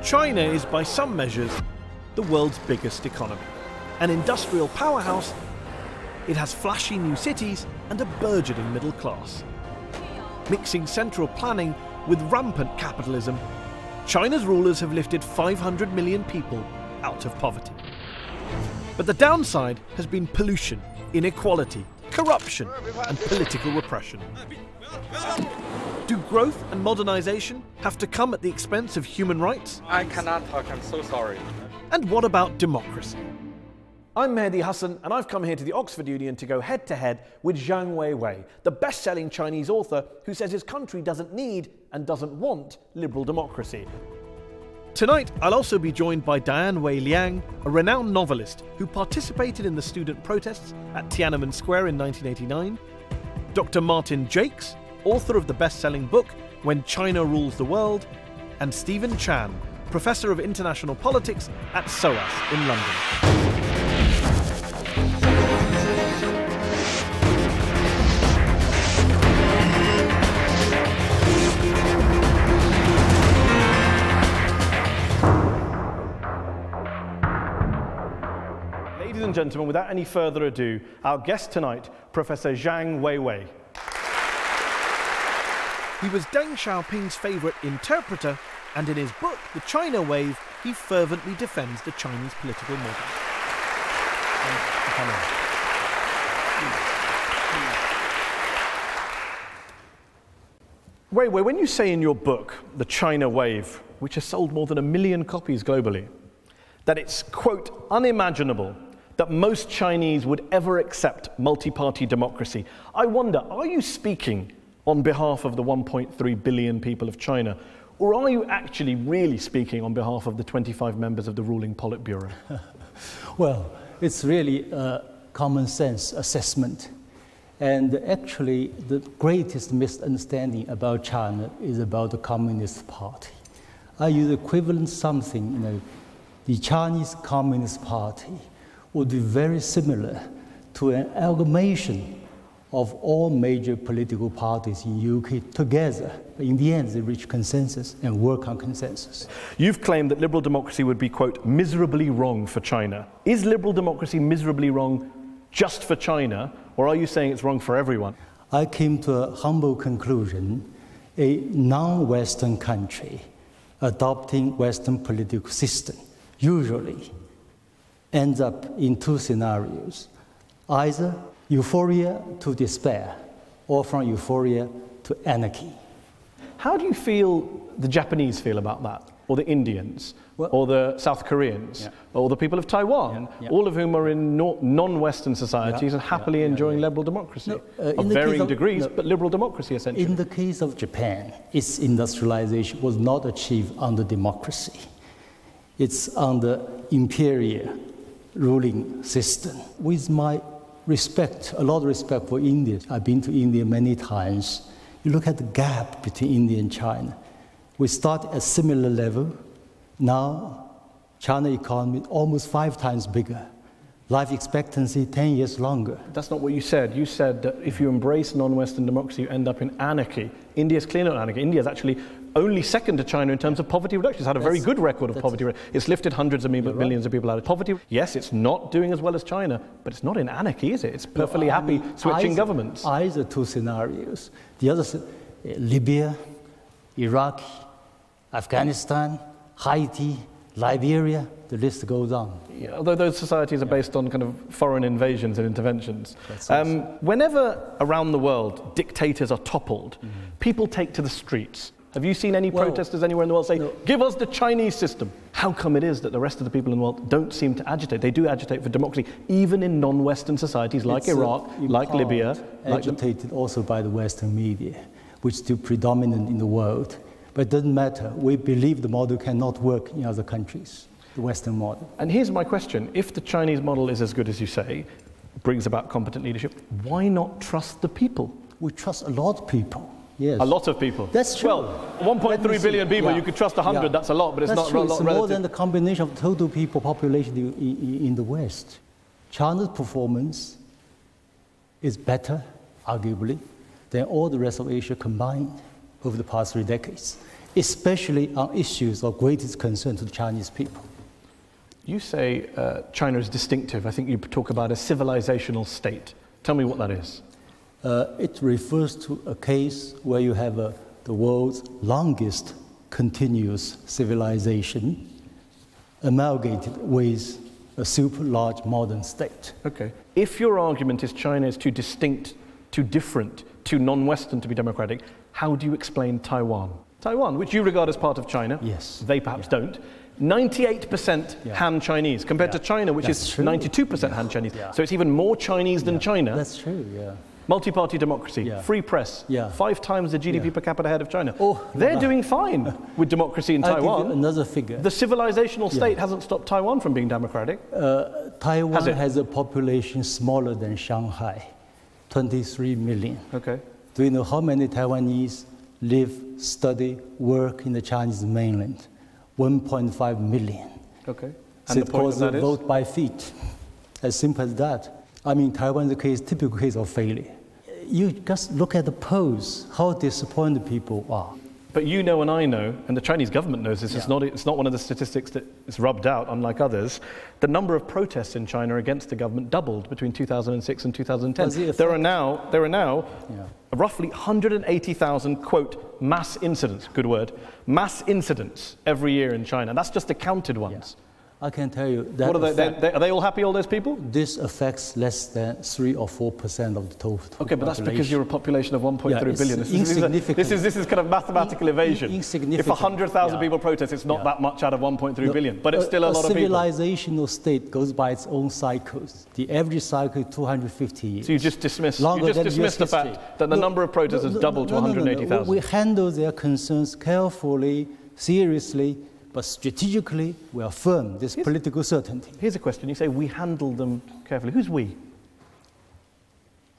China is, by some measures, the world's biggest economy. An industrial powerhouse, it has flashy new cities and a burgeoning middle class. Mixing central planning with rampant capitalism, China's rulers have lifted 500 million people out of poverty. But the downside has been pollution, inequality, corruption, and political repression. Do growth and modernization have to come at the expense of human rights? I cannot talk, I'm so sorry. And what about democracy? I'm Mehdi Hasan, and I've come here to the Oxford Union to go head-to-head with Zhang Weiwei, the best-selling Chinese author who says his country doesn't need and doesn't want liberal democracy. Tonight, I'll also be joined by Diane Wei Liang, a renowned novelist who participated in the student protests at Tiananmen Square in 1989, Dr. Martin Jakes, author of the best-selling book When China Rules the World, and Stephen Chan, Professor of International Politics at SOAS in London. Ladies and gentlemen, without any further ado, our guest tonight, Professor Zhang Weiwei. He was Deng Xiaoping's favourite interpreter, and in his book, The China Wave, he fervently defends the Chinese political model. Weiwei, when you say in your book, The China Wave, which has sold more than 1 million copies globally, that it's, quote, unimaginable that most Chinese would ever accept multi-party democracy, I wonder, are you speaking on behalf of the 1.3 billion people of China, or are you actually really speaking on behalf of the 25 members of the ruling Politburo? Well, it's really a common sense assessment. And actually, the greatest misunderstanding about China is about the Communist Party. I use equivalent something, the Chinese Communist Party would be very similar to an amalgamation of all major political parties in UK together. In the end, they reach consensus and work on consensus. You've claimed that liberal democracy would be, quote, miserably wrong for China. Is liberal democracy miserably wrong just for China, or are you saying it's wrong for everyone? I came to a humble conclusion. A non-Western country adopting Western political system usually ends up in two scenarios: either euphoria to despair, or from euphoria to anarchy. How do you feel the Japanese feel about that, or the Indians, or the South Koreans, or the people of Taiwan, all of whom are in non-Western societies and happily enjoying liberal democracy, of varying degrees, but liberal democracy essentially? In the case of Japan, its industrialization was not achieved under democracy. It's under imperial ruling system. With my respect, a lot of respect for India. I've been to India many times. You look at the gap between India and China. We start at a similar level. Now, China economy almost 5 times bigger. Life expectancy 10 years longer. That's not what you said. You said that if you embrace non-Western democracy, you end up in anarchy. India's clearly not anarchy. India's actually only second to China in terms of poverty reduction. It's had a very good record of poverty reduction. It's lifted hundreds of millions of people out of poverty. Yes, it's not doing as well as China, but it's not in anarchy, is it? It's perfectly happy switching governments. Either two scenarios. The other, Libya, Iraq, Afghanistan, Haiti, Liberia, the list goes on. Yeah, although those societies are based on kind of foreign invasions and interventions. Whenever around the world dictators are toppled, people take to the streets. Have you seen any protesters anywhere in the world say, give us the Chinese system? How come it is that the rest of the people in the world don't seem to agitate? They do agitate for democracy, even in non-Western societies like Iraq, like Libya. Agitated also by the Western media, which is still predominant in the world. But it doesn't matter. We believe the model cannot work in other countries, the Western model. And here's my question. If the Chinese model is as good as you say, brings about competent leadership, why not trust the people? We trust a lot of people. Yes. A lot of people. That's true. Well, 1.3 billion people, you could trust 100, that's a lot, but it's not true. a lot It's more than the combination of total people population in the West. China's performance is better, arguably, than all the rest of Asia combined over the past 3 decades. especially on issues of greatest concern to the Chinese people. You say China is distinctive. I think you talk about a civilizational state. Tell me what that is. It refers to a case where you have the world's longest continuous civilization amalgamated with a super large modern state. Okay. If your argument is China is too distinct, too different, too non-Western to be democratic, how do you explain Taiwan? Taiwan, which you regard as part of China, yes, they perhaps don't, 98% Han Chinese, compared to China, which is 92% Han Chinese. So it's even more Chinese than China. That's true, yeah. Multi-party democracy, free press, 5 times the GDP per capita ahead of China. They're doing fine with democracy in Taiwan. I'll give you another figure. The civilizational state hasn't stopped Taiwan from being democratic. Taiwan has a population smaller than Shanghai, 23 million. Okay. Do you know how many Taiwanese live, study, work in the Chinese mainland? 1.5 million. Okay. So and the point of that is? Vote by feet. As simple as that. I mean, Taiwan is a typical case of failure. You just look at the polls, how disappointed people are. But you know and I know, and the Chinese government knows this, it's not one of the statistics that is rubbed out, unlike others. The number of protests in China against the government doubled between 2006 and 2010. There are now roughly 180,000, quote, mass incidents, good word, mass incidents every year in China. That's just the counted ones. Yeah. I can tell you that. What are they all happy, all those people? This affects less than 3 or 4% of the total Okay, but that's because you're a population of 1.3 billion. This is kind of mathematical evasion. Insignificant. If 100,000 people protest, it's not that much out of 1.3 billion, but it's still a lot of people. A civilizational state goes by its own cycles. The average cycle is 250 years. So you just dismiss the fact that the number of protests has doubled to 180,000. We handle their concerns carefully, seriously, but strategically, we affirm this political certainty. Here's a question. You say we handle them carefully. Who's we?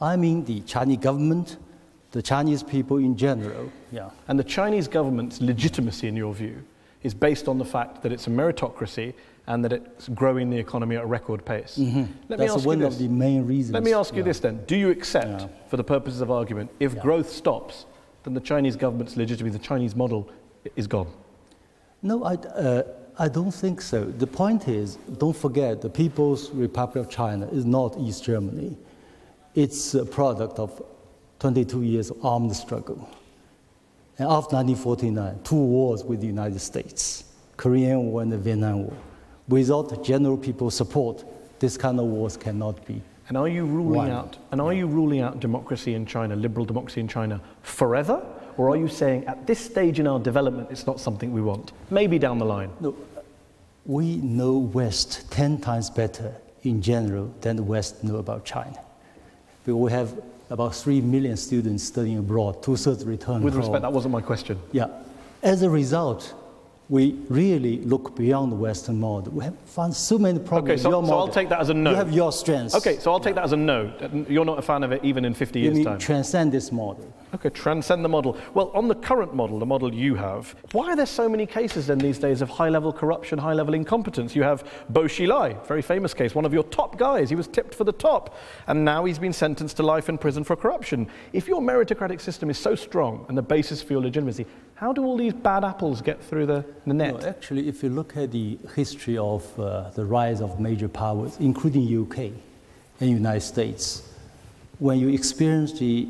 I mean the Chinese government, the Chinese people in general. Yeah. And the Chinese government's legitimacy, in your view, is based on the fact that it's a meritocracy and that it's growing the economy at a record pace. That's one of the main reasons. Let me ask you this then. Do you accept, for the purposes of argument, if growth stops, then the Chinese government's legitimacy, the Chinese model, is gone? No, I don't think so. The point is, don't forget, the People's Republic of China is not East Germany. It's a product of 22 years of armed struggle. And after 1949, 2 wars with the United States, Korean War and the Vietnam War. Without general people's support, this kind of wars cannot be. And are you ruling out democracy in China, liberal democracy in China, forever? Or are you saying at this stage in our development, it's not something we want? Maybe down the line. No, we know West 10 times better in general than the West know about China. But we have about 3 million students studying abroad, 2/3 return. With respect, that wasn't my question. Yeah. As a result, we really look beyond the Western model. We have found so many problems. Okay, so I'll take that as a no. You have your strengths. Okay, so I'll take that as a no. You're not a fan of it even in 50 years' time. Transcend this model. Okay, transcend the model. Well, on the current model, the model you have, why are there so many cases then these days of high-level corruption, high-level incompetence? You have Bo Xilai, very famous case, one of your top guys. He was tipped for the top, and now he's been sentenced to life in prison for corruption. If your meritocratic system is so strong and the basis for your legitimacy, how do all these bad apples get through the net? No, actually, if you look at the history of the rise of major powers, including UK and United States, when you experience the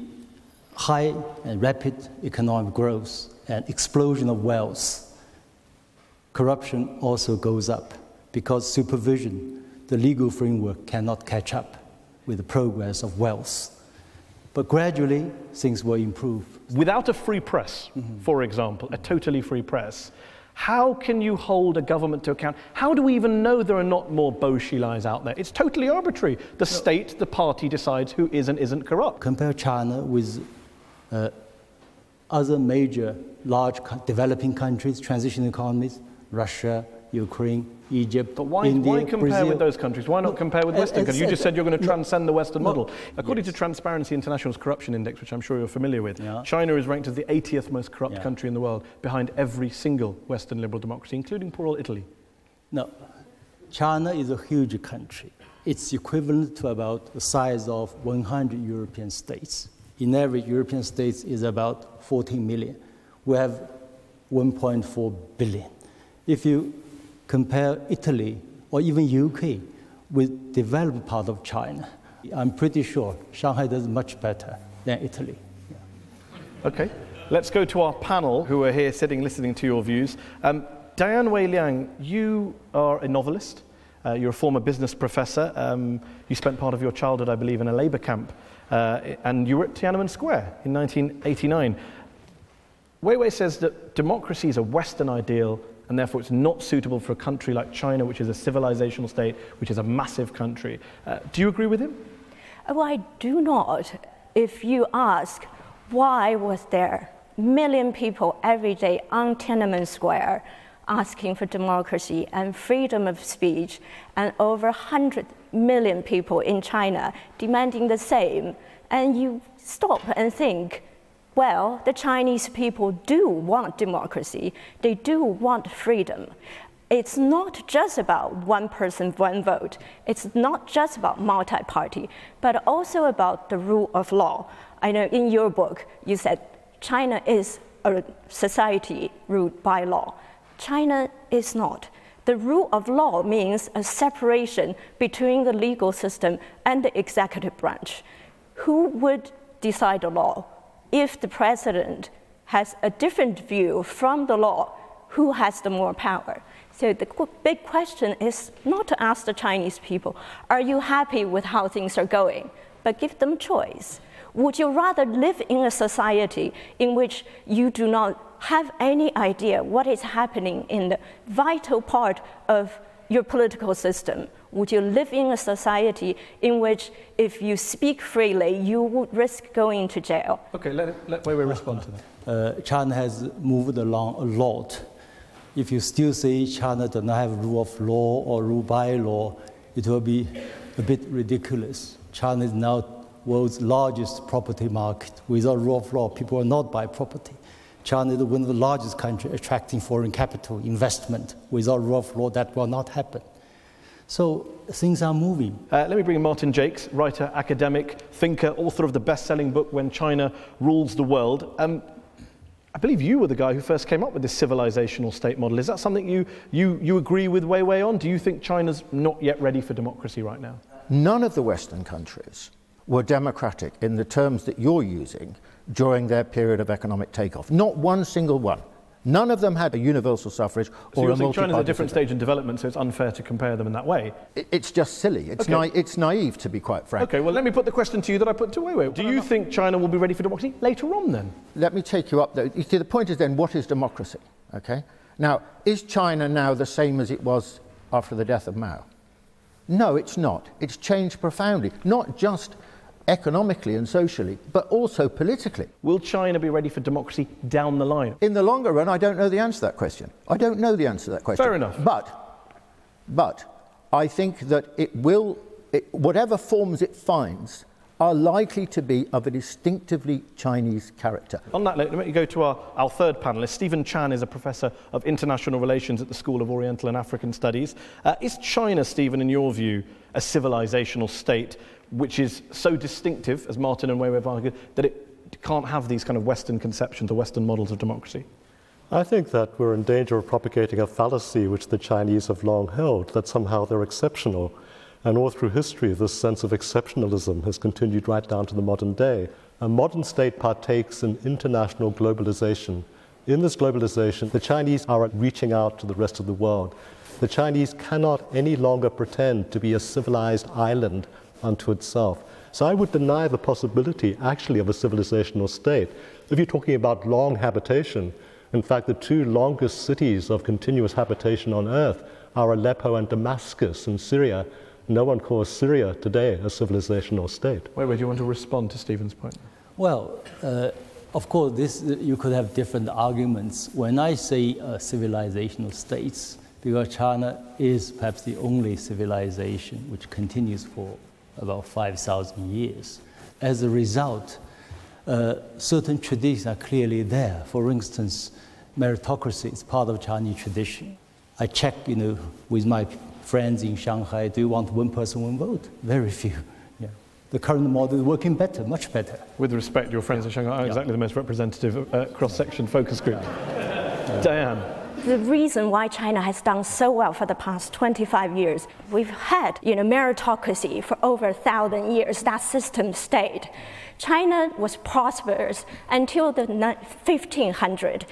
high and rapid economic growth and explosion of wealth, corruption also goes up because supervision, the legal framework cannot catch up with the progress of wealth. But gradually, things will improve. Without a free press, for example, a totally free press, how can you hold a government to account? How do we even know there are not more Bo Xilais out there? It's totally arbitrary. The state, the party decides who is and isn't corrupt. Compare China with other major large developing countries, transition economies, Russia, Ukraine, Egypt, but why compare Brazil? With those countries? Why not compare with Western countries? You just said you're going to transcend the Western model. According to Transparency International's corruption index, which I'm sure you're familiar with, China is ranked as the 80th most corrupt country in the world, behind every single Western liberal democracy, including poor old Italy. No, China is a huge country. It's equivalent to about the size of 100 European states. In average, European states is about 14 million. We have 1.4 billion. If you compare Italy or even UK with developed part of China, I'm pretty sure Shanghai does much better than Italy. Okay, let's go to our panel who are here sitting listening to your views. Diane Wei Liang, you are a novelist. You're a former business professor. You spent part of your childhood, I believe, in a labor camp, and you were at Tiananmen Square in 1989. Weiwei says that democracy is a Western ideal, and therefore it's not suitable for a country like China, which is a civilizational state, which is a massive country. Do you agree with him? Well, I do not. If you ask, why was there a million people every day on Tiananmen Square asking for democracy and freedom of speech, and over 100 million people in China demanding the same, and you stop and think, well, the Chinese people do want democracy, they do want freedom. It's not just about one person, one vote. It's not just about multi-party, but also about the rule of law. I know in your book, you said China is a society ruled by law. China is not. The rule of law means a separation between the legal system and the executive branch. Who would decide the law? If the president has a different view from the law, who has the more power? So the big question is not to ask the Chinese people, are you happy with how things are going? But give them choice. Would you rather live in a society in which you do not have any idea what is happening in the vital part of your political system? Would you live in a society in which if you speak freely, you would risk going to jail? Okay, let Weiwei respond to that. China has moved along a lot. If you still say China does not have rule of law or rule by law, it will be a bit ridiculous. China is now world's largest property market. Without rule of law, people will not buy property. China is one of the largest countries attracting foreign capital investment. Without rule of law, that will not happen. So things are moving. Let me bring in Martin Jakes, writer, academic, thinker, author of the best-selling book, When China Rules the World. I believe you were the guy who first came up with this civilizational state model. Is that something you agree with Weiwei on? Do you think China's not yet ready for democracy right now? None of the Western countries were democratic in the terms that you're using during their period of economic takeoff. Not one single one. None of them had a universal suffrage or a multi-party. China's at a different stage in development, so it's unfair to compare them in that way. It's just silly. It's, it's naive, to be quite frank. Okay, well, let me put the question to you that I put to Weiwei. Do you think China will be ready for democracy later on, then? Let me take you up there. You see, the point is then, what is democracy? Okay? Now, is China now the same as it was after the death of Mao? No, it's not. It's changed profoundly, not just economically and socially, but also politically. Will China be ready for democracy down the line? In the longer run, I don't know the answer to that question. I don't know the answer to that question. Fair enough. But I think that it will, whatever forms it finds, are likely to be of a distinctively Chinese character. On that note, let me go to our third panelist. Stephen Chan is a professor of international relations at the School of Oriental and African Studies. Is China, Stephen, in your view, a civilizational state which is so distinctive, as Martin and Weiwei have argued, that it can't have these kind of Western conceptions or Western models of democracy? I think that we're in danger of propagating a fallacy which the Chinese have long held, that somehow they're exceptional. And all through history, this sense of exceptionalism has continued right down to the modern day. A modern state partakes in international globalization. In this globalization, the Chinese are reaching out to the rest of the world. The Chinese cannot any longer pretend to be a civilized island unto itself. So I would deny the possibility actually of a civilizational state. If you're talking about long habitation, in fact the two longest cities of continuous habitation on earth are Aleppo and Damascus in Syria. No one calls Syria today a civilizational state. Weiwei, do you want to respond to Stephen's point? Well, of course, you could have different arguments. When I say civilizational states, because China is perhaps the only civilization which continues for about 5,000 years. As a result, certain traditions are clearly there. For instance, meritocracy is part of Chinese tradition. I check, with my friends in Shanghai, do you want one person, one vote? Very few. Yeah. The current model is working better, much better. With respect, your friends in Shanghai are exactly the most representative cross-section focus group. Diane. The reason why China has done so well for the past 25 years, we've had meritocracy for over 1,000 years. That system stayed. China was prosperous until the 1500s.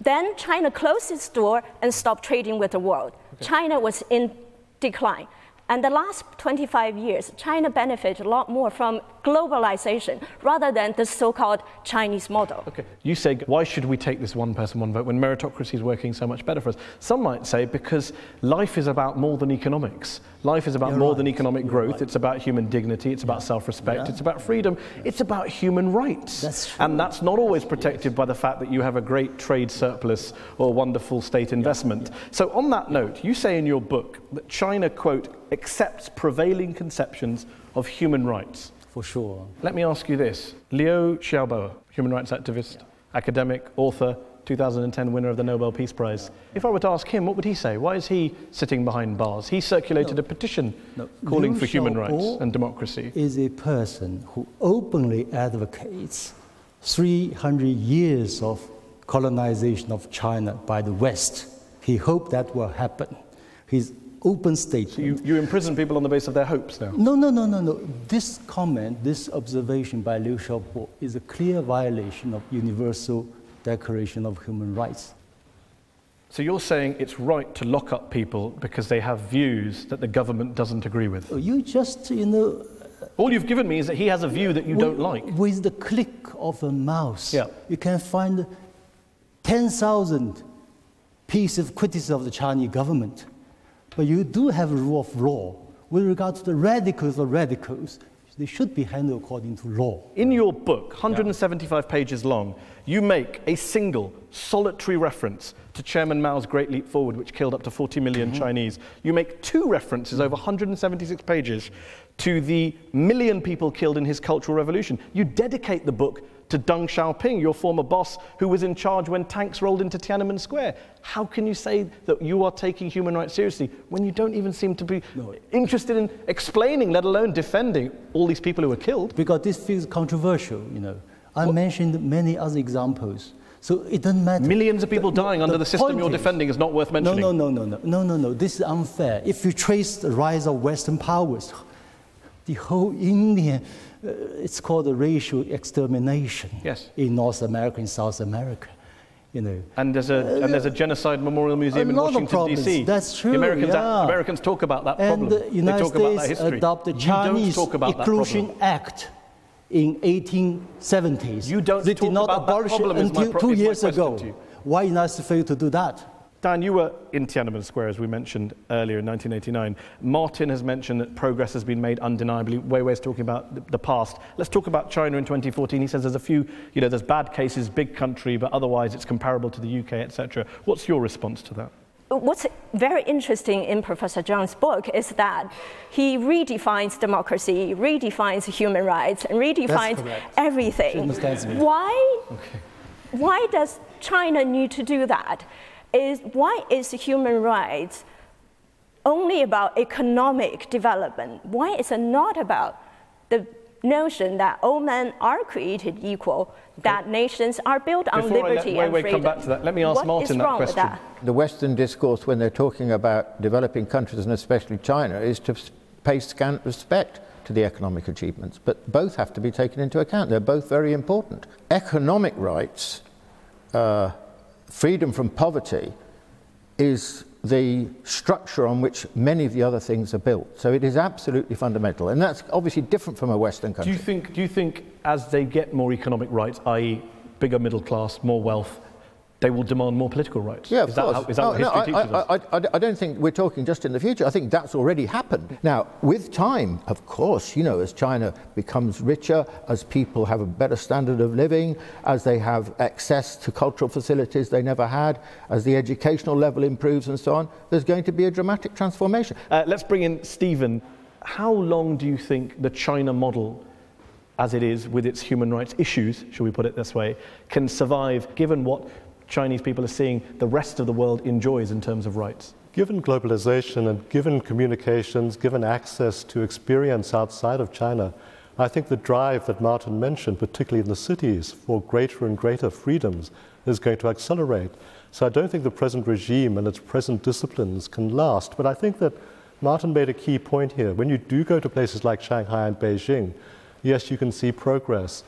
Then China closed its door and stopped trading with the world. Okay. China was in decline. And the last 25 years, China benefited a lot more from globalization rather than the so-called Chinese model. Okay. You say, why should we take this one person, one vote when meritocracy is working so much better for us? Some might say because life is about more than economics. Life is about more than economic growth. It's about human dignity. It's about self-respect. It's about freedom. It's about human rights. That's true. And that's not always protected by the fact that you have a great trade surplus or wonderful state investment. So on that note, you say in your book that China, quote, accepts prevailing conceptions of human rights. For sure. Let me ask you this. Liu Xiaobo, human rights activist, academic, author, 2010 winner of the Nobel Peace Prize. If I were to ask him, what would he say? Why is he sitting behind bars? He circulated a petition calling for human rights and democracy. Is a person who openly advocates 300 years of colonization of China by the West. He hoped that will happen. His open statement. So you imprison people on the basis of their hopes now? No. This comment, this observation by Liu Xiaobo is a clear violation of Universal Declaration of Human Rights. So you're saying it's right to lock up people because they have views that the government doesn't agree with? You just, all you've given me is that he has a view that you don't like. With the click of a mouse, you can find 10,000 pieces of criticism of the Chinese government. But you do have a rule of law. With regard to the radicals or radicals, they should be handled according to law. In your book, 175 pages long, you make a single, solitary reference to Chairman Mao's Great Leap Forward, which killed up to 40 million Chinese. You make two references over 176 pages to the million people killed in his Cultural Revolution. You dedicate the book to Deng Xiaoping, your former boss, who was in charge when tanks rolled into Tiananmen Square. How can you say that you are taking human rights seriously when you don't even seem to be interested in explaining, let alone defending, all these people who were killed? Because this feels controversial, I mentioned many other examples. So it doesn't matter. Millions of people dying under the system you're defending is not worth mentioning. No. This is unfair. If you trace the rise of Western powers, the whole Indian, it's called a racial extermination in North America and South America. And there's a genocide memorial museum in Washington, D.C. That's true. The Americans talk about that problem. And the United States adopted the Chinese Inclusion Act in 1870s. You don't they talk did not about abolish that problem it until 2 years ago. Why United States failed to do that? Dan, you were in Tiananmen Square, as we mentioned earlier, in 1989. Martin has mentioned that progress has been made undeniably. Weiwei's talking about the past. Let's talk about China in 2014. He says there's a few, there's bad cases, big country, but otherwise it's comparable to the UK, etc. What's your response to that? What's very interesting in Professor Zhang's book is that he redefines democracy, redefines human rights, and redefines everything. Why does China need to do that? Why is human rights only about economic development? Why is it not about the notion that all men are created equal, that nations are built on liberty and freedom? Come back to that. Let me ask Martin that question. The Western discourse, when they're talking about developing countries, and especially China, is to pay scant respect to the economic achievements. But both have to be taken into account. They're both very important. Economic rights, freedom from poverty, is the structure on which many of the other things are built. So it is absolutely fundamental. And that's obviously different from a Western country. Do you think as they get more economic rights, i.e. bigger middle class, more wealth, they will demand more political rights? Yeah, of course. Is that what history teaches us? I don't think we're talking just in the future. I think that's already happened. Now, with time, of course, as China becomes richer, as people have a better standard of living, as they have access to cultural facilities they never had, as the educational level improves and so on, there's going to be a dramatic transformation. Let's bring in Stephen. How long do you think the China model, as it is with its human rights issues, shall we put it this way, can survive given what Chinese people are seeing the rest of the world enjoys in terms of rights? Given globalization and given communications, given access to experience outside of China, I think the drive that Martin mentioned, particularly in the cities, for greater and greater freedoms is going to accelerate. So I don't think the present regime and its present disciplines can last. But I think that Martin made a key point here. When you do go to places like Shanghai and Beijing, yes, you can see progress.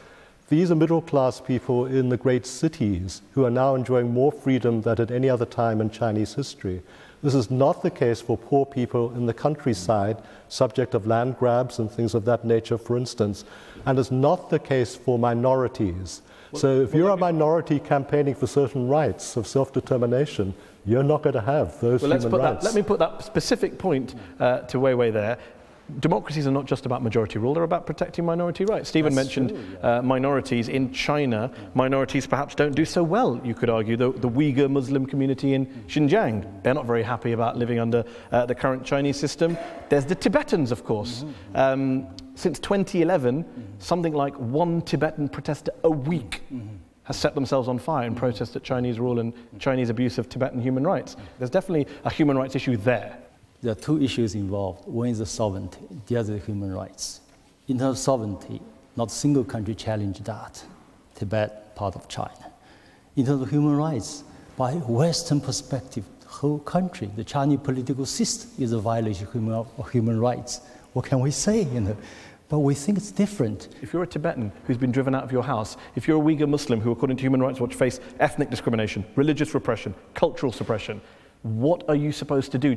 These are middle-class people in the great cities who are now enjoying more freedom than at any other time in Chinese history. This is not the case for poor people in the countryside, subject of land grabs and things of that nature, for instance, and it's not the case for minorities. So if you're a minority campaigning for certain rights of self-determination, you're not going to have those human rights. Let me put that specific point to Weiwei there. Democracies are not just about majority rule, they're about protecting minority rights. Stephen mentioned minorities. In China, minorities perhaps don't do so well, you could argue. The Uyghur Muslim community in Xinjiang, they're not very happy about living under the current Chinese system. There's the Tibetans, of course. Since 2011, something like one Tibetan protester a week has set themselves on fire in protest at Chinese rule and Chinese abuse of Tibetan human rights. There's definitely a human rights issue there. There are two issues involved. One is the sovereignty, the other is human rights. In terms of sovereignty, not a single country challenged that. Tibet, part of China. In terms of human rights, by Western perspective, the whole country, the Chinese political system is a violation of human rights. What can we say? But we think it's different. If you're a Tibetan who's been driven out of your house, if you're a Uyghur Muslim who, according to Human Rights Watch, face ethnic discrimination, religious repression, cultural suppression, what are you supposed to do?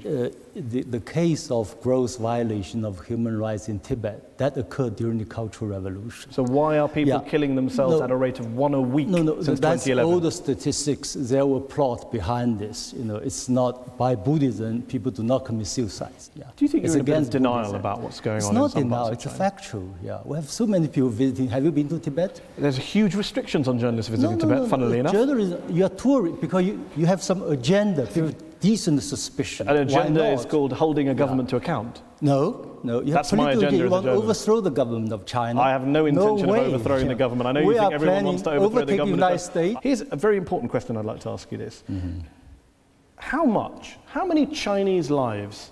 The case of gross violation of human rights in Tibet, that occurred during the Cultural Revolution. So why are people killing themselves at a rate of one a week since 2011? That's all the statistics. There were plot behind this. It's not by Buddhism, people do not commit suicide. Do you think you're against denial about what's going on in some parts of China? It's not denial, it's a factual. We have so many people visiting. Have you been to Tibet? There's huge restrictions on journalists visiting Tibet, funnily enough. Journalism, you are tourist because you have some agenda. Decent suspicion. An agenda is called holding a government to account. No. You That's my agenda. You want to overthrow the government of China. I have no intention of overthrowing the government. I know you think everyone wants to overthrow the government. United States. Here's a very important question I'd like to ask you this. How many Chinese lives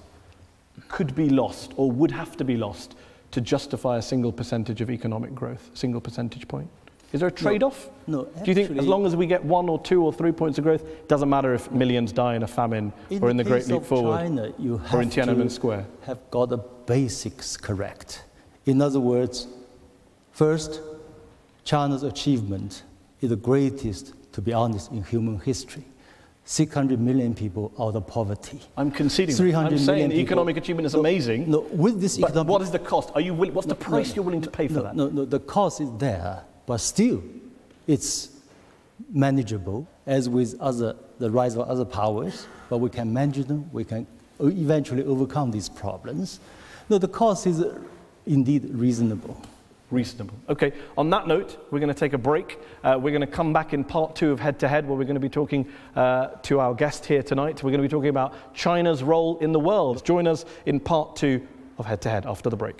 could be lost or would have to be lost to justify a single percentage of economic growth, a single percentage point? Is there a trade-off? No, do you think as long as we get 1 or 2 or 3 points of growth, it doesn't matter if millions die in a famine or in the Great Leap Forward China, you or in Tiananmen Square? Have got the basics correct. In other words, first, China's achievement is the greatest, to be honest, in human history. 600 million people out of poverty. I'm conceding. I'm saying the economic achievement is amazing. With this but what is the cost? What's the price you're willing to pay for that? No, the cost is there. But still, it's manageable, as with the rise of other powers, but we can manage them, we can eventually overcome these problems. No, the cost is indeed reasonable. Reasonable. Okay, on that note, we're going to take a break. We're going to come back in part 2 of Head to Head, where we're going to be talking to our guest here tonight. We're going to be talking about China's role in the world. Join us in part 2 of Head to Head after the break.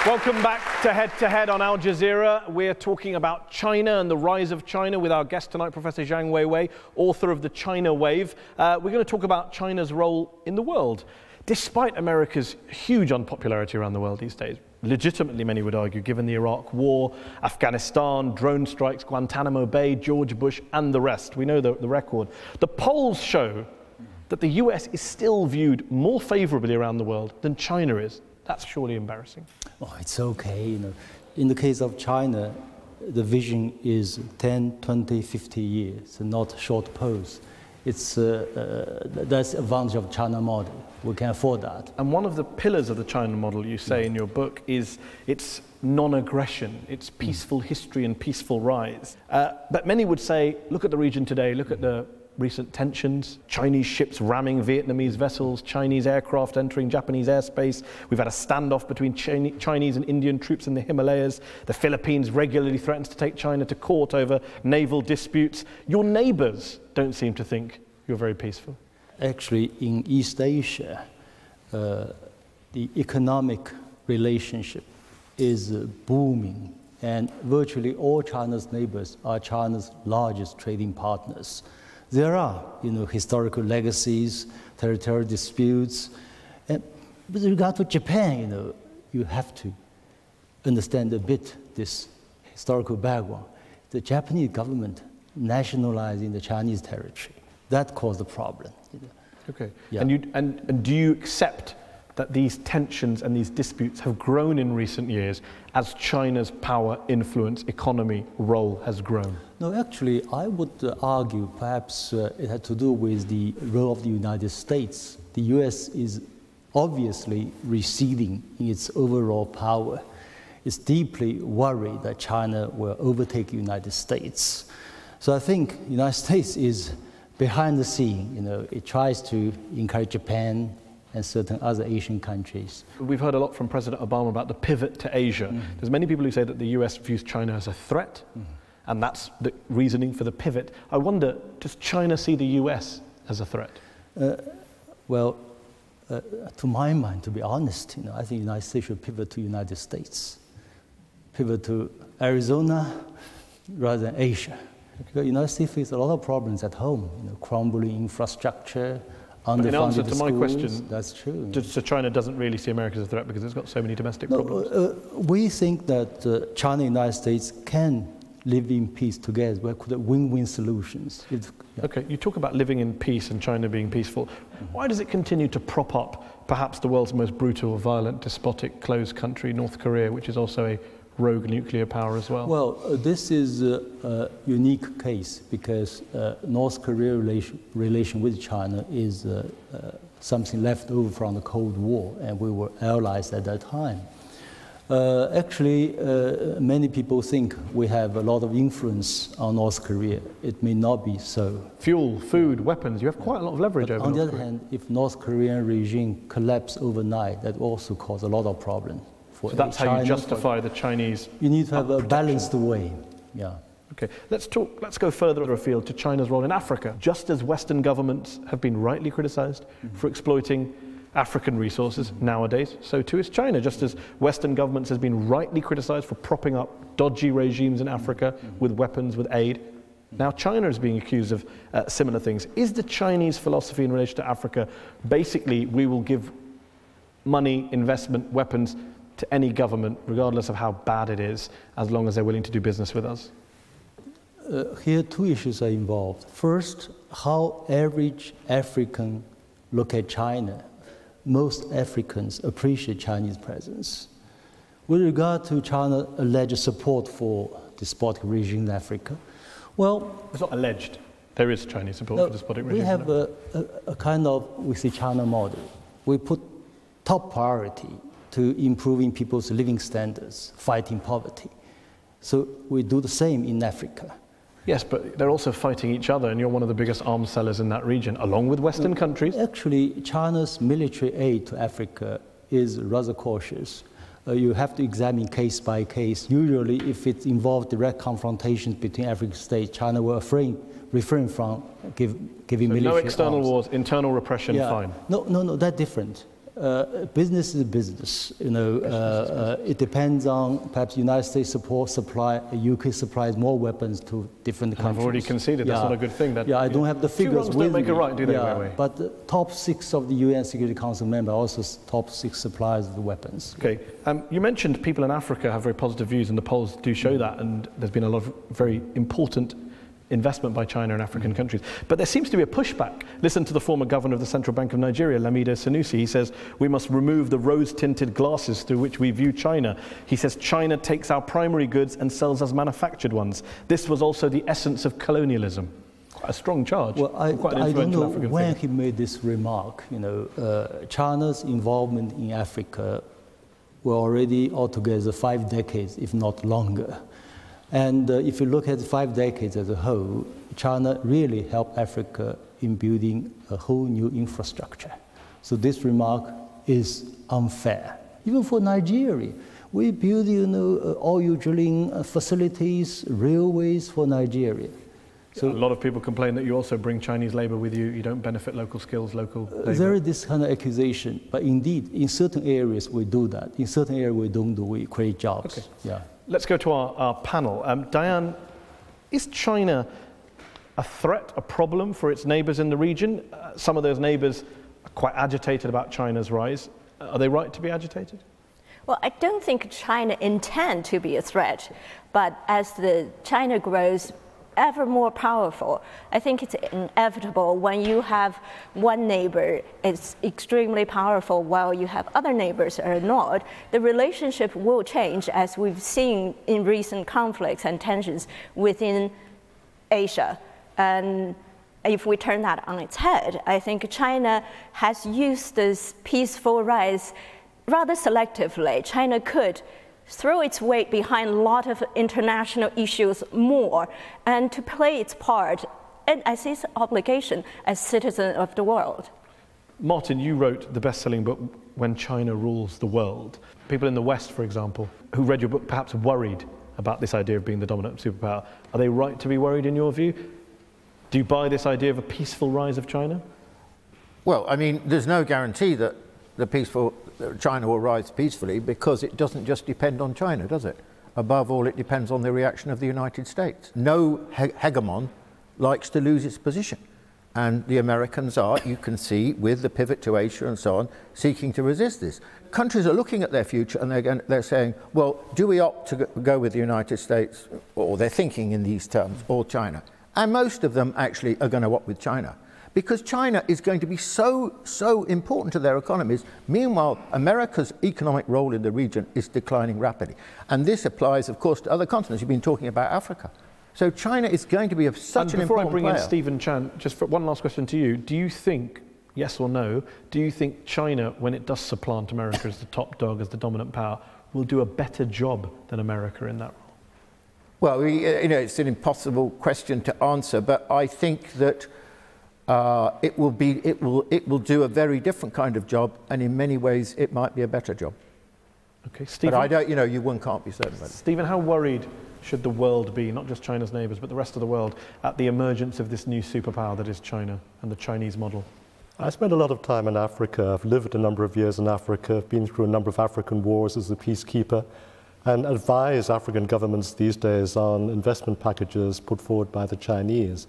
Welcome back to Head on Al Jazeera. We're talking about China and the rise of China with our guest tonight, Professor Zhang Weiwei, author of The China Wave. We're going to talk about China's role in the world. Despite America's huge unpopularity around the world these days, legitimately many would argue, given the Iraq War, Afghanistan, drone strikes, Guantanamo Bay, George Bush, and the rest. We know the record. The polls show that the US is still viewed more favorably around the world than China is. That's surely embarrassing. Oh, it's okay. In the case of China, the vision is 10, 20, 50 years, not short polls. That's the advantage of China model. We can afford that. And one of the pillars of the China model, you say in your book, is its non-aggression, its peaceful history and peaceful rise. But many would say, look at the region today, look at the recent tensions, Chinese ships ramming Vietnamese vessels, Chinese aircraft entering Japanese airspace. We've had a standoff between Chinese and Indian troops in the Himalayas. The Philippines regularly threatens to take China to court over naval disputes. Your neighbors don't seem to think you're very peaceful. Actually, in East Asia, the economic relationship is booming and virtually all China's neighbors are China's largest trading partners. There are, historical legacies, territorial disputes, and with regard to Japan, you have to understand a bit this historical background. The Japanese government nationalizing the Chinese territory, that caused the problem. Okay. Yeah. And do you accept that these tensions and these disputes have grown in recent years as China's power, influence, economy, role has grown? No, actually, I would argue perhaps it had to do with the role of the United States. The US is obviously receding in its overall power. It's deeply worried that China will overtake the United States. So I think the United States is behind the scene. It tries to encourage Japan and certain other Asian countries. We've heard a lot from President Obama about the pivot to Asia. There's many people who say that the US views China as a threat, and that's the reasoning for the pivot. I wonder, does China see the US as a threat? To my mind, to be honest, I think the United States should pivot to the United States, pivot to Arizona rather than Asia. Because the United States faces a lot of problems at home, crumbling infrastructure, underfunded in answer to my schools. question, That's true. So China doesn't really see America as a threat because it's got so many domestic problems? We think that China and the United States can live in peace together. We could have win-win solutions. Okay, you talk about living in peace and China being peaceful. Why does it continue to prop up perhaps the world's most brutal, violent, despotic, closed country, North Korea, which is also a rogue nuclear power as well? Well, this is a unique case because North Korea relation with China is something left over from the Cold War, and we were allies at that time. Actually, many people think we have a lot of influence on North Korea. It may not be so. Fuel, food, weapons, you have quite a lot of leverage over On the North other Korea. hand, if North Korean regime collapse overnight, that also cause a lot of problems. So that's how you justify the Chinese. You need to have a balanced way. Yeah. Okay, let's go further afield to China's role in Africa. Just as Western governments have been rightly criticized for exploiting African resources nowadays, so too is China. Just as Western governments has been rightly criticized for propping up dodgy regimes in Africa with weapons, with aid, now China is being accused of similar things. Is the Chinese philosophy in relation to Africa basically we will give money, investment, weapons to any government, regardless of how bad it is, as long as they're willing to do business with us? Here, two issues are involved. First, how average African look at China. Most Africans appreciate Chinese presence. With regard to China's alleged support for despotic regimes in Africa, well... It's not alleged. There is Chinese support for despotic regimes. We have a kind of, we see China model. We put top priority to improving people's living standards, fighting poverty. So we do the same in Africa. Yes, but they're also fighting each other, and you're one of the biggest arms sellers in that region, along with Western countries. Actually, China's military aid to Africa is rather cautious. You have to examine case by case. Usually, if it involves direct confrontations between African states, China will refrain from giving military no external arms. wars, internal repression, fine. No, that's different. Business is business. It depends on perhaps the United States supply. UK supplies more weapons to different countries. I've already conceded that's not a good thing. I don't have the figures. Two wrongs don't make a right, do they? Weiwei? But the top 6 of the UN Security Council members are also top 6 suppliers of the weapons. Okay. You mentioned people in Africa have very positive views, and the polls do show that. And there's been a lot of very important investment by China in African countries. But there seems to be a pushback. Listen to the former governor of the Central Bank of Nigeria, Lamida Sanusi. He says, we must remove the rose-tinted glasses through which we view China. He says, China takes our primary goods and sells us manufactured ones. This was also the essence of colonialism. Quite a strong charge. Well, I don't know African when figure. he made this remark. China's involvement in Africa were already altogether 5 decades, if not longer. And if you look at 5 decades as a whole, China really helped Africa in building a whole new infrastructure. So this remark is unfair. Even for Nigeria, we build oil drilling facilities, railways for Nigeria. So a lot of people complain that you also bring Chinese labor with you. You don't benefit local skills, local labor. There is this kind of accusation, but indeed, in certain areas we do that. In certain areas we don't do. We create jobs. Okay. Yeah. Let's go to our panel. Diane, is China a threat, a problem for its neighbors in the region? Some of those neighbors are quite agitated about China's rise. Are they right to be agitated? Well, I don't think China intends to be a threat, but as China grows ever more powerful, I think it's inevitable when you have one neighbor is extremely powerful while you have other neighbors are not, the relationship will change, as we've seen in recent conflicts and tensions within Asia. And if we turn that on its head, I think China has used this peaceful rise rather selectively. China could throw its weight behind a lot of international issues more and to play its part and as its obligation as citizen of the world. Martin, you wrote the best-selling book, When China Rules the World. People in the West, for example, who read your book perhaps worried about this idea of being the dominant superpower. Are they right to be worried in your view? Do you buy this idea of a peaceful rise of China? Well, I mean, there's no guarantee that China will rise peacefully, because it doesn't just depend on China, does it? Above all, it depends on the reaction of the United States. No hegemon likes to lose its position. And the Americans are, you can see, with the pivot to Asia and so on, seeking to resist this. Countries are looking at their future and they're saying, well, do we opt to go with the United States, or they're thinking in these terms, or China? And most of them actually are going to opt with China, because China is going to be so important to their economies. Meanwhile, America's economic role in the region is declining rapidly. And this applies, of course, to other continents. You've been talking about Africa. So China is going to be such an important player. Before I bring in Stephen Chan, just for one last question to you. Do you think, yes or no, do you think China, when it does supplant America as the top dog, as the dominant power, will do a better job than America in that role? Well, you know, it's an impossible question to answer, but I think that it will do a very different kind of job, and in many ways it might be a better job. Okay, Stephen. But I don't, you know, one can't be certain about it. Stephen, how worried should the world be, not just China's neighbours, but the rest of the world, at the emergence of this new superpower that is China and the Chinese model? I spent a lot of time in Africa. I've lived a number of years in Africa. I've been through a number of African wars as a peacekeeper, and advise African governments these days on investment packages put forward by the Chinese.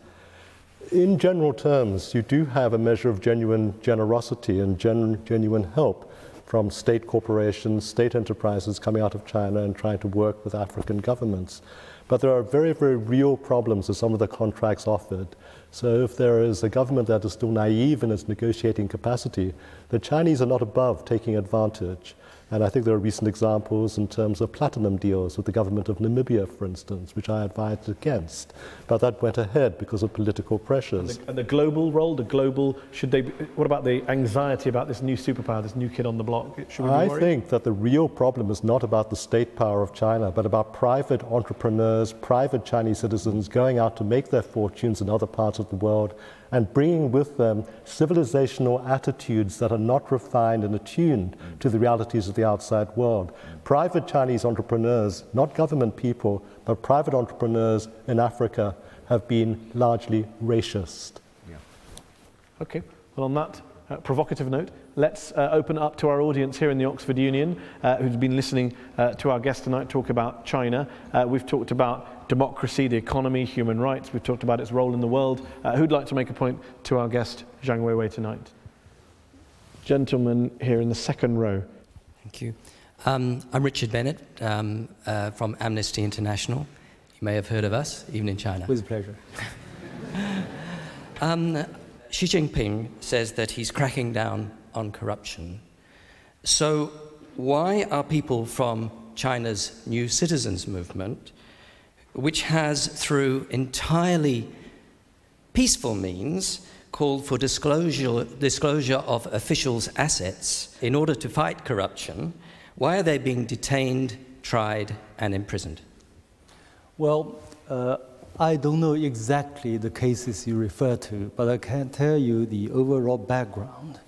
In general terms, you do have a measure of genuine generosity and genuine help from state corporations, state enterprises coming out of China and trying to work with African governments. But there are very, very real problems with some of the contracts offered. So if there is a government that is still naive in its negotiating capacity, the Chinese are not above taking advantage. And I think there are recent examples in terms of platinum deals with the government of Namibia, for instance, which I advised against. But that went ahead because of political pressures. And the global role, what about the anxiety about this new superpower, this new kid on the block? Should we be worried? I think that the real problem is not about the state power of China, but about private entrepreneurs, private Chinese citizens going out to make their fortunes in other parts of the world and bringing with them civilizational attitudes that are not refined and attuned to the realities of the outside world. Private Chinese entrepreneurs, not government people, but private entrepreneurs in Africa have been largely racist. Yeah. Okay, well on that provocative note, let's open up to our audience here in the Oxford Union, who's been listening to our guest tonight talk about China. We've talked about democracy, the economy, human rights. We've talked about its role in the world. Who'd like to make a point to our guest, Zhang Weiwei, tonight? Gentleman here in the second row. Thank you. I'm Richard Bennett from Amnesty International. You may have heard of us, even in China. With pleasure. Xi Jinping says that he's cracking down on corruption. So why are people from China's New Citizens Movement, which has through entirely peaceful means called for disclosure of officials' assets in order to fight corruption, why are they being detained, tried, and imprisoned? Well, I don't know exactly the cases you refer to, but I can tell you the overall background.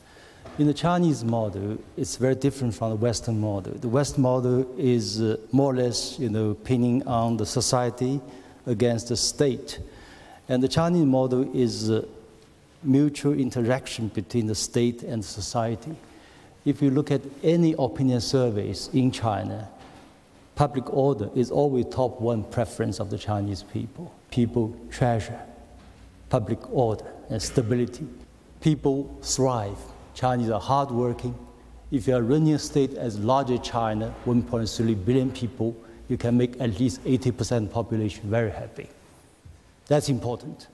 In the Chinese model, it's very different from the Western model. The Western model is more or less, pinning on the society against the state. And the Chinese model is mutual interaction between the state and society. If you look at any opinion surveys in China, public order is always top one preference of the Chinese people. People treasure public order and stability. People thrive. Chinese are hardworking. If you are running a state as large as China, 1.3 billion people, you can make at least 80% population very happy. That's important.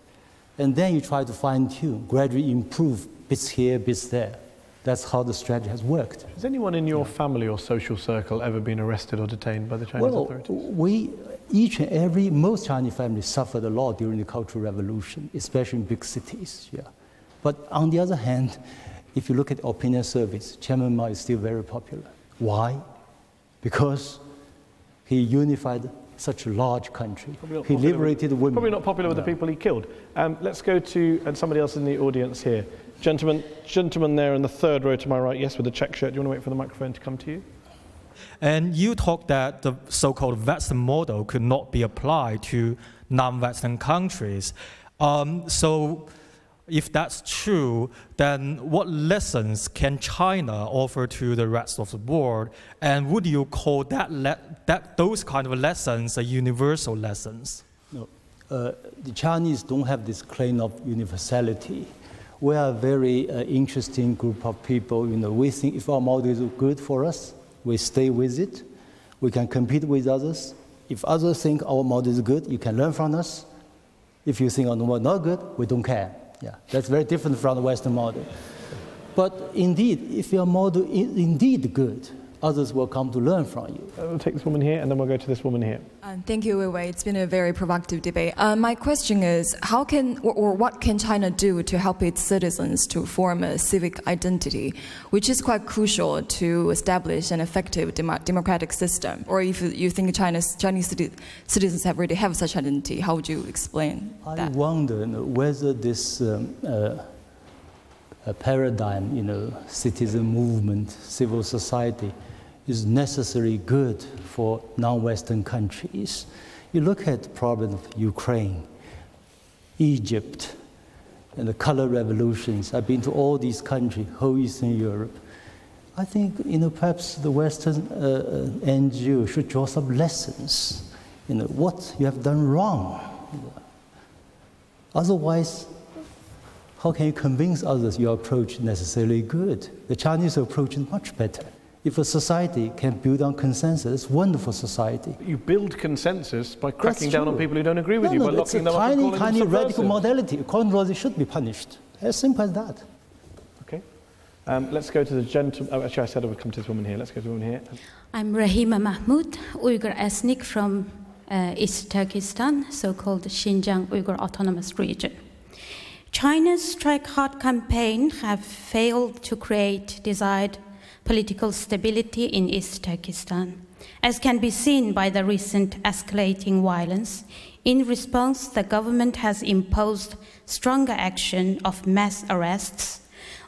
And then you try to fine-tune, gradually improve bits here, bits there. That's how the strategy has worked. Has anyone in your family or social circle ever been arrested or detained by the Chinese authorities? Most Chinese families suffered a lot during the Cultural Revolution, especially in big cities. Yeah. But on the other hand, if you look at opinion surveys, Chairman Mao is still very popular. Why? Because he unified such a large country. He liberated women. Probably not popular with the people he killed. Let's go to somebody else in the audience here. Gentleman there in the third row to my right, yes, with the check shirt. Do you want to wait for the microphone to come to you? And you talked that the so-called Western model could not be applied to non-Western countries. So if that's true, then what lessons can China offer to the rest of the world? And would you call those kind of lessons universal lessons? No, the Chinese don't have this claim of universality. We are a very interesting group of people. You know, we think if our model is good for us, we stay with it. We can compete with others. If others think our model is good, you can learn from us. If you think our model is not good, we don't care. Yeah, that's very different from the Western model. But indeed, if your model is indeed good, others will come to learn from you. We'll take this woman here, and then we'll go to this woman here. Thank you, Weiwei. It's been a very provocative debate. My question is, how can or what can China do to help its citizens to form a civic identity, which is quite crucial to establish an effective democratic system? Or if you think Chinese citizens already have such identity, how would you explain that? I wonder whether this paradigm, citizen movement, civil society, is necessarily good for non-Western countries. You look at the problem of Ukraine, Egypt, and the color revolutions. I've been to all these countries, whole Eastern Europe. I think, perhaps the Western NGO should draw some lessons, what you have done wrong. Otherwise, how can you convince others your approach is necessarily good? The Chinese approach is much better. If a society can build on consensus, it's a wonderful society. You build consensus by cracking down on people who don't agree with you, by locking them up and calling them subversive. It's a tiny radical modality. According to law, they should be punished. As simple as that. Okay. Let's go to the gentleman. Oh, actually, I said I would come to this woman here. Let's go to the woman here. I'm Rahima Mahmoud, Uyghur ethnic from East Turkestan, so-called Xinjiang Uyghur Autonomous Region. China's Strike Hard campaign have failed to create desired political stability in East Turkestan, as can be seen by the recent escalating violence. In response, the government has imposed stronger action of mass arrests,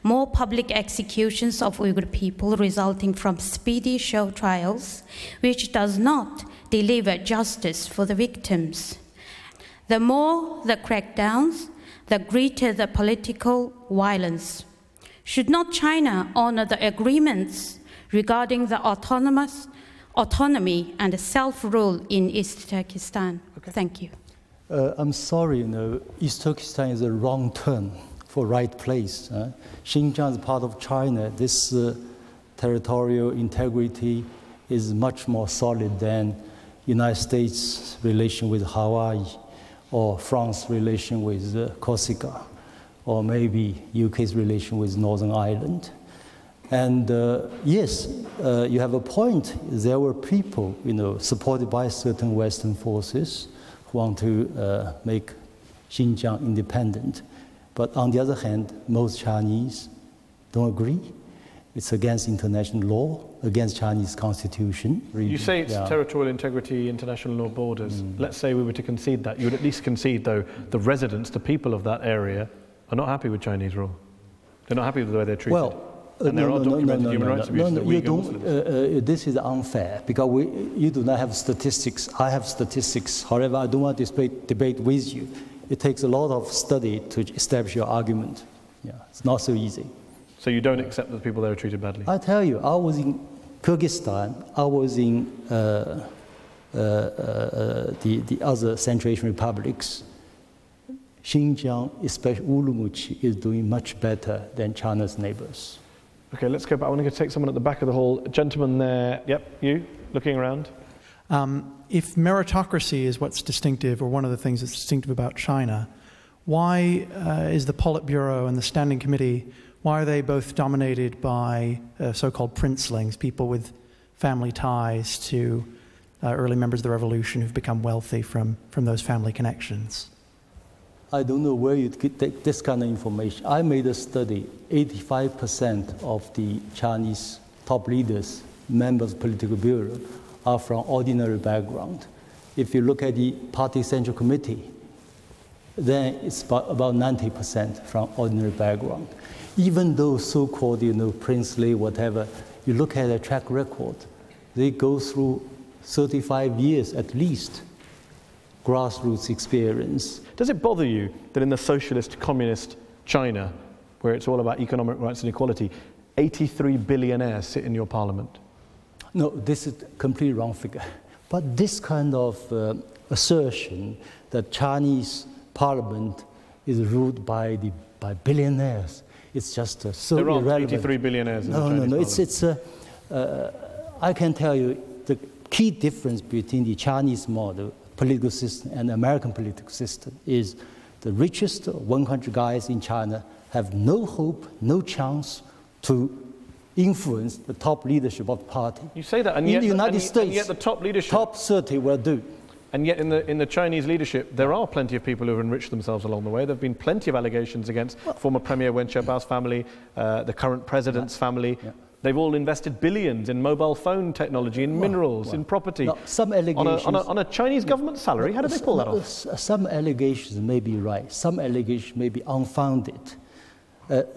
more public executions of Uyghur people resulting from speedy show trials, which does not deliver justice for the victims. The more the crackdowns, the greater the political violence. Should not China honor the agreements regarding the autonomy and self-rule in East Turkestan? Okay. Thank you. I'm sorry, East Turkestan is a wrong turn for right place. Xinjiang is part of China. This territorial integrity is much more solid than United States' relation with Hawaii, or France's relation with Corsica, or maybe UK's relation with Northern Ireland. And yes, you have a point. There were people, supported by certain Western forces who want to make Xinjiang independent. But on the other hand, most Chinese don't agree. It's against international law, against Chinese constitution. You say it's territorial integrity, international law, borders. Let's say we were to concede that. You would at least concede, though, the residents, the people of that area, are not happy with Chinese rule. They're not happy with the way they're treated. Well, and there are documented human rights abuses that we Muslims. This is unfair, because you do not have statistics. I have statistics. However, I don't want to debate with you. it takes a lot of study to establish your argument. Yeah, it's not so easy. So you don't accept that the people there are treated badly? I tell you, I was in Turkestan, I was in the other Central Asian republics. Xinjiang, especially Urumqi, is doing much better than China's neighbors. Okay, let's go back. I want to take someone at the back of the hall. A gentleman there. Yep, you, looking around. If meritocracy is what's distinctive, or one of the things that's distinctive about China, why is the Politburo and the Standing Committee, why are they both dominated by so-called princelings, people with family ties to early members of the revolution who've become wealthy from those family connections? I don't know where you get this kind of information. I made a study, 85% of the Chinese top leaders, members of the political bureau, are from ordinary background. If you look at the party central committee, then it's about 90% from ordinary background. Even those so-called, princely, whatever, you look at their track record, they go through 35 years at least grassroots experience. Does it bother you that in the socialist, communist China, where it's all about economic rights and equality, 83 billionaires sit in your parliament? No, this is a completely wrong figure. But this kind of assertion that Chinese parliament is ruled by billionaires, it's just so irrelevant. There aren't 83 billionaires in the Chinese parliament. I can tell you the key difference between the Chinese model political system and the American political system is the richest 100 guys in China have no hope, no chance to influence the top leadership of the party. You say that, and in yet, the United States, and yet the top leadership, top 30 will do. And yet in the Chinese leadership, there are plenty of people who have enriched themselves along the way. There have been plenty of allegations against former Premier Wen Qiaobao's family, the current president's family. Yeah. They've all invested billions in mobile phone technology, in minerals, in property. Some allegations, on a Chinese government salary. How did they pull that off? Some allegations may be right. Some allegations may be unfounded.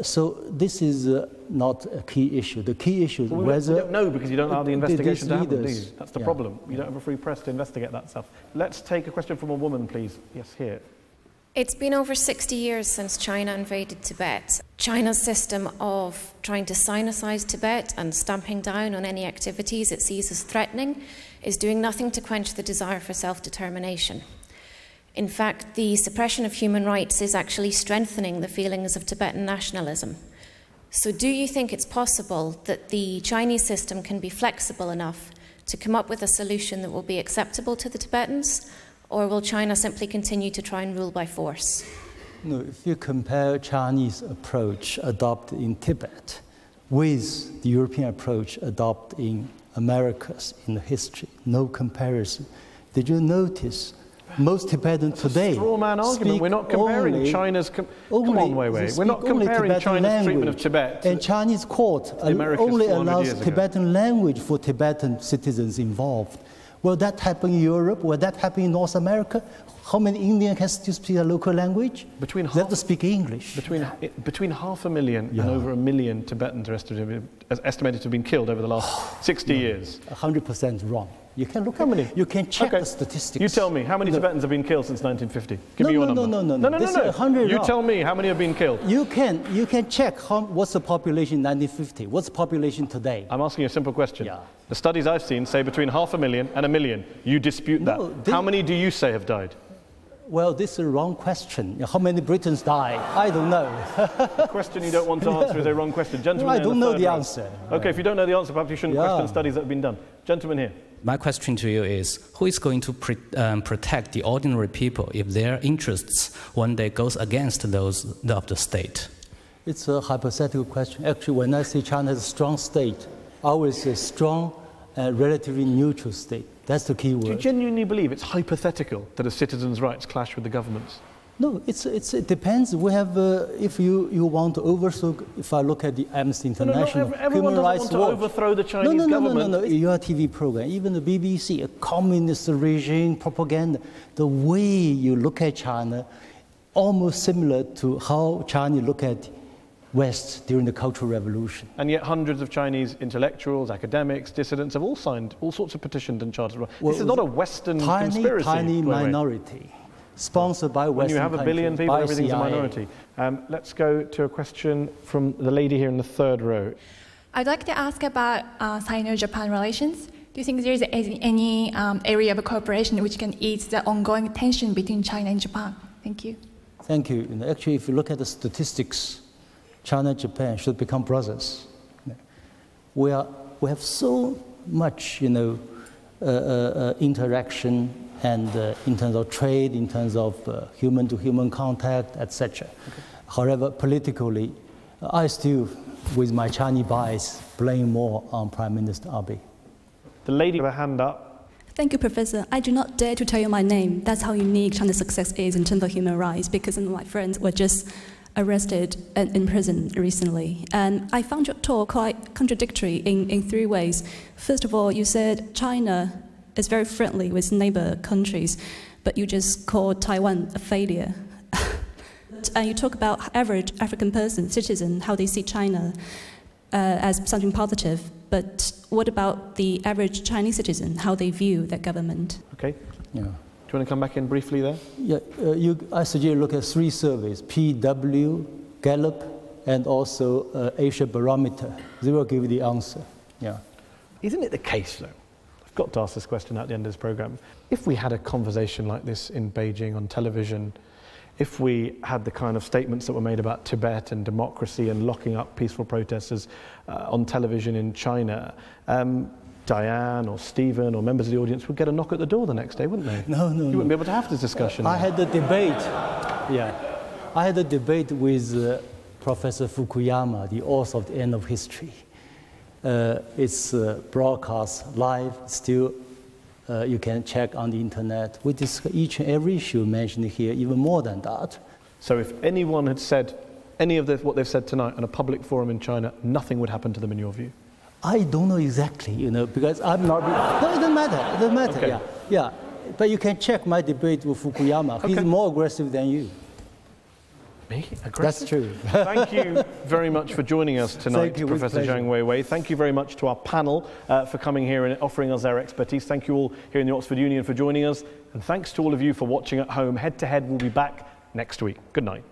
So this is not a key issue. The key issue is whether... You don't know because you don't allow the investigation to happen, do you? That's the problem. You don't have a free press to investigate that stuff. Let's take a question from a woman, please. Yes, here. It's been over 60 years since China invaded Tibet. China's system of trying to sinicize Tibet and stamping down on any activities it sees as threatening is doing nothing to quench the desire for self-determination. In fact, the suppression of human rights is actually strengthening the feelings of Tibetan nationalism. So do you think it's possible that the Chinese system can be flexible enough to come up with a solution that will be acceptable to the Tibetans? Or will China simply continue to try and rule by force? No, if you compare Chinese approach adopted in Tibet with the European approach adopted in Americas in the history, no comparison. Did you notice most Tibetans today? Straw man argument. We're not comparing China's. Come on, Weiwei. We're not comparing China's treatment of Tibet. And Chinese court only allows Tibetan language for Tibetan citizens involved. Will that happen in Europe? Will that happen in North America? How many Indians can still speak a local language? They have to speak English. Between 500,000 and over 1 million Tibetans are estimated to have been killed over the last 60 years. 100% wrong. You can look you can check the statistics. You tell me, how many Tibetans have been killed since 1950? Give me your number. No. You tell me how many have been killed. You can check what's the population in 1950. What's the population today? I'm asking you a simple question. The studies I've seen say between 500,000 and 1 million. You dispute that. How many do you say have died? Well, this is a wrong question. How many Britons died? I don't know. The question you don't want to answer is a wrong question. Gentleman, I don't know the answer. Okay, if you don't know the answer, perhaps you shouldn't question studies that have been done. Gentleman here. My question to you is, who is going to protect the ordinary people if their interests one day goes against those of the state? It's a hypothetical question. Actually, when I say China is a strong state, I always say strong and relatively neutral state. That's the key word. Do you genuinely believe it's hypothetical that a citizen's rights clash with the government's? No, it depends. We have, if you want to overthrow, if I look at the Amnesty International, Human Rights Watch. Want to overthrow the Chinese government. No. Your TV program, even the BBC, a communist regime propaganda, the way you look at China, almost similar to how China look at West during the Cultural Revolution. And yet hundreds of Chinese intellectuals, academics, dissidents have all signed all sorts of petitions and charters. Well, this is not a Western conspiracy. Tiny minority. sponsored by Western countries. When you have a billion people, everything's a minority. Let's go to a question from the lady here in the third row. I'd like to ask about Sino-Japan relations. Do you think there's any area of cooperation which can ease the ongoing tension between China and Japan? Thank you. Thank you. Actually, if you look at the statistics, China and Japan should become brothers. We have so much, interaction and in terms of trade, in terms of human-to-human contact, etc. Okay. However, politically, I still, with my Chinese bias, blame more on Prime Minister Abe. The lady with her hand up. Thank you, Professor. I do not dare to tell you my name. That's how unique China's success is in terms of human rights, because some of my friends were just arrested and in prison recently. And I found your talk quite contradictory in three ways. First of all, you said China is very friendly with neighbor countries, but you just called Taiwan a failure. And you talk about average African person, citizen, how they see China as something positive. But what about the average Chinese citizen, how they view their government? Okay. Yeah. Do you want to come back in briefly there? Yeah, I suggest you look at three surveys, PW, Gallup, and also Asia Barometer. They will give you the answer. Yeah. Isn't it the case, though? I've got to ask this question at the end of this program. If we had a conversation like this in Beijing on television, if we had the kind of statements that were made about Tibet and democracy and locking up peaceful protesters on television in China, Diane or Stephen or members of the audience would get a knock at the door the next day, wouldn't they? No. You wouldn't be able to have this discussion. I had a debate. Yeah, I had a debate with Professor Fukuyama, the author of The End of History. It's broadcast live. Still, you can check on the internet. We discuss each and every issue mentioned here, even more than that. So, if anyone had said any of what they've said tonight on a public forum in China, nothing would happen to them in your view? I don't know exactly, because I'm not. No, it doesn't matter. It doesn't matter. Okay. Yeah. But you can check my debate with Fukuyama. Okay. He's more aggressive than you. Me? Aggressive? That's true. Thank you very much for joining us tonight, Professor Zhang Weiwei. Thank you very much to our panel for coming here and offering us their expertise. Thank you all here in the Oxford Union for joining us. And thanks to all of you for watching at home. Head to Head will be back next week. Good night.